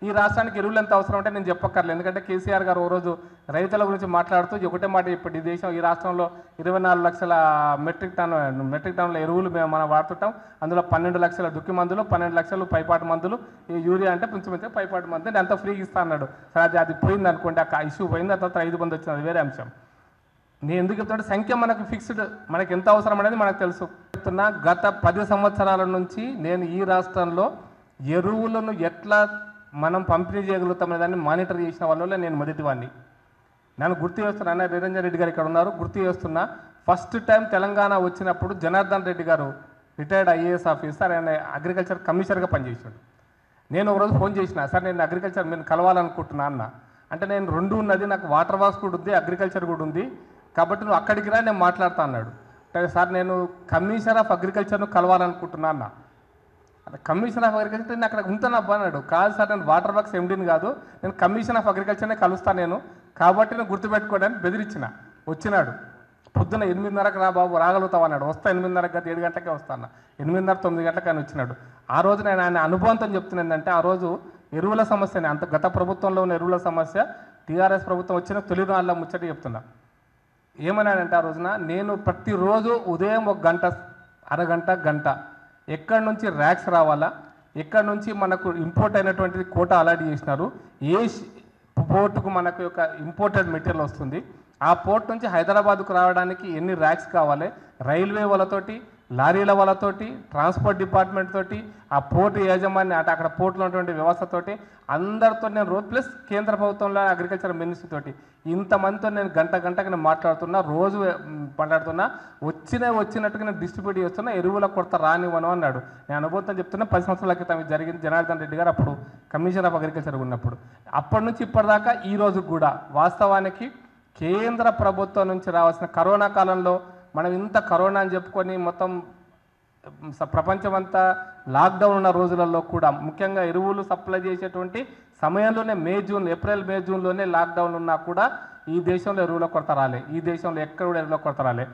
ఈ రాష్ట్రానికి ఎరువులు ఎంత అవసరం అంటే నేను చెప్పక్కర్లేదు. ఎందుకంటే కేసీఆర్ గారు ఓ రోజు రైతుల గురించి మాట్లాడుతూ ఒకటే మాట చెప్పాడు, ఈ దేశం ఈ రాష్ట్రంలో 24 లక్షల మెట్రిక్ టన్నుల ఎరువులు మనం వాడుతుంటాం. అందులో 12 లక్షల దుక్కి మందులు, 12 లక్షలు పైపాటు మందులు, ఈ యూరియా అంటే కొంచెం పైపాటు మందులు అంతా ఫ్రీగా ఇస్తా అన్నాడు. సరే అది పోయింది అనుకోండి, ఆ ఇష్యూ పోయింది. ఆ తర్వాత 5 మంది వచ్చింది, అది వేరే అంశం. నేను ఎందుకు చెప్తుంటే సంఖ్య మనకు ఫిక్స్డ్, మనకి ఎంత అవసరం అనేది మనకు తెలుసు. చెప్తున్నా గత 10 సంవత్సరాల నుంచి నేను ఈ రాష్ట్రంలో ఎరువులను ఎట్లా మనం పంపిణీ చేయగలుగుతాం అనే దాన్ని మానిటర్ చేసిన వాళ్ళలో నేను మొదటి వాడిని. నేను గుర్తు చేస్తున్నా, అన్న నిరంజన్ రెడ్డి గారు ఇక్కడ ఉన్నారు, గుర్తు చేస్తున్నా. ఫస్ట్ టైం తెలంగాణ వచ్చినప్పుడు జనార్దన్ రెడ్డి గారు రిటైర్డ్ ఐఏఎస్ ఆఫీసర్, ఆయన అగ్రికల్చర్ కమిషనర్గా పనిచేశాడు. నేను ఒకరోజు ఫోన్ చేసిన, సార్ నేను అగ్రికల్చర్ మీరు కలవాలనుకుంటున్నా అన్న. అంటే నేను 2 ఉన్నది, నాకు వాటర్ వర్క్స్ కూడా ఉంది, అగ్రికల్చర్ కూడా ఉంది, కాబట్టి నువ్వు అక్కడికి రా, నేను మాట్లాడుతా అన్నాడు. అంటే సార్ నేను కమిషనర్ ఆఫ్ అగ్రికల్చర్ను కలవాలనుకుంటున్నా అన్న. కమిషన్ ఆఫ్ అగ్రికల్చర్ నేను అక్కడ ఉంటానబ్బా అన్నాడు. కాదు సార్, నేను వాటర్ వర్క్స్ ఎండీని కాదు, నేను కమిషన్ ఆఫ్ అగ్రికల్చర్నే కలుస్తాను నేను, కాబట్టి నేను గుర్తుపెట్టుకోవడానికి బెదిరించిన. వచ్చినాడు పొద్దున్న 8:30కి రా బాబు, రాగలుగుతావు అన్నాడు. వస్తా 8:30 గత 7 గంటలకే వస్తాను, 8:30 9 గంటలకు ఆయన వచ్చినాడు. ఆ రోజు నేను ఆయన అనుభవంతో చెప్తున్నా ఏంటంటే, ఆ రోజు ఎరువుల సమస్యని అంత గత ప్రభుత్వంలో ఉన్న ఎరువుల సమస్య టీఆర్ఎస్ ప్రభుత్వం వచ్చిన తొలి నాళ్ళ ముచ్చట చెప్తున్నా. ఏమన్నాడంటే ఆ రోజున, నేను ప్రతిరోజు ఉదయం 1 గంట, అరగంట, గంట ఎక్కడి నుంచి ర్యాక్స్ రావాలా, ఎక్కడి నుంచి మనకు ఇంపోర్ట్ అయినటువంటిది కోటా అలాట్ చేసినారు, ఏ పోర్టుకు మనకు యొక్క ఇంపోర్టెడ్ మెటీరియల్ వస్తుంది, ఆ పోర్ట్ నుంచి హైదరాబాద్కు రావడానికి ఎన్ని ర్యాక్స్ కావాలి, రైల్వే వాళ్ళతోటి, లారీల వాళ్ళతోటి, ట్రాన్స్పోర్ట్ డిపార్ట్మెంట్ తోటి, ఆ పోర్టు యాజమాన్య అంటే అక్కడ పోర్టులో ఉన్నటువంటి వ్యవస్థతోటి అందరితో నేను రోజు, ప్లస్ కేంద్ర ప్రభుత్వంలో అగ్రికల్చర్ మినిస్ట్రీ తోటి ఇంతమందితో నేను గంటకు నేను మాట్లాడుతున్నా, రోజు మాట్లాడుతున్నా, వచ్చినట్టుగా నేను డిస్ట్రిబ్యూట్ చేస్తున్నా, ఎరువుల కొరత రానివ్వను అన్నాడు. నేను అనుభవంతో చెప్తున్నా. 10 సంవత్సరాల క్రితం ఇది జరిగింది. జనార్దన్ రెడ్డి గారు అప్పుడు కమిషనర్ ఆఫ్ అగ్రికల్చర్ ఉన్నప్పుడు. అప్పటి నుంచి ఇప్పటిదాకా ఈ రోజు కూడా వాస్తవానికి కేంద్ర ప్రభుత్వం నుంచి రావాల్సిన కరోనా కాలంలో మనం ఇంత కరోనా అని చెప్పుకొని మొత్తం ప్రపంచమంతా లాక్డౌన్ ఉన్న రోజులలో కూడా ముఖ్యంగా ఎరువులు సప్లై చేసేటువంటి సమయంలోనే ఏప్రిల్ మే జూన్లోనే లాక్డౌన్ ఉన్నా కూడా ఈ దేశంలో ఎరువుల కొరత రాలే. ఈ దేశంలో ఎక్కడ కూడా ఎరువుల కొరత రాలే.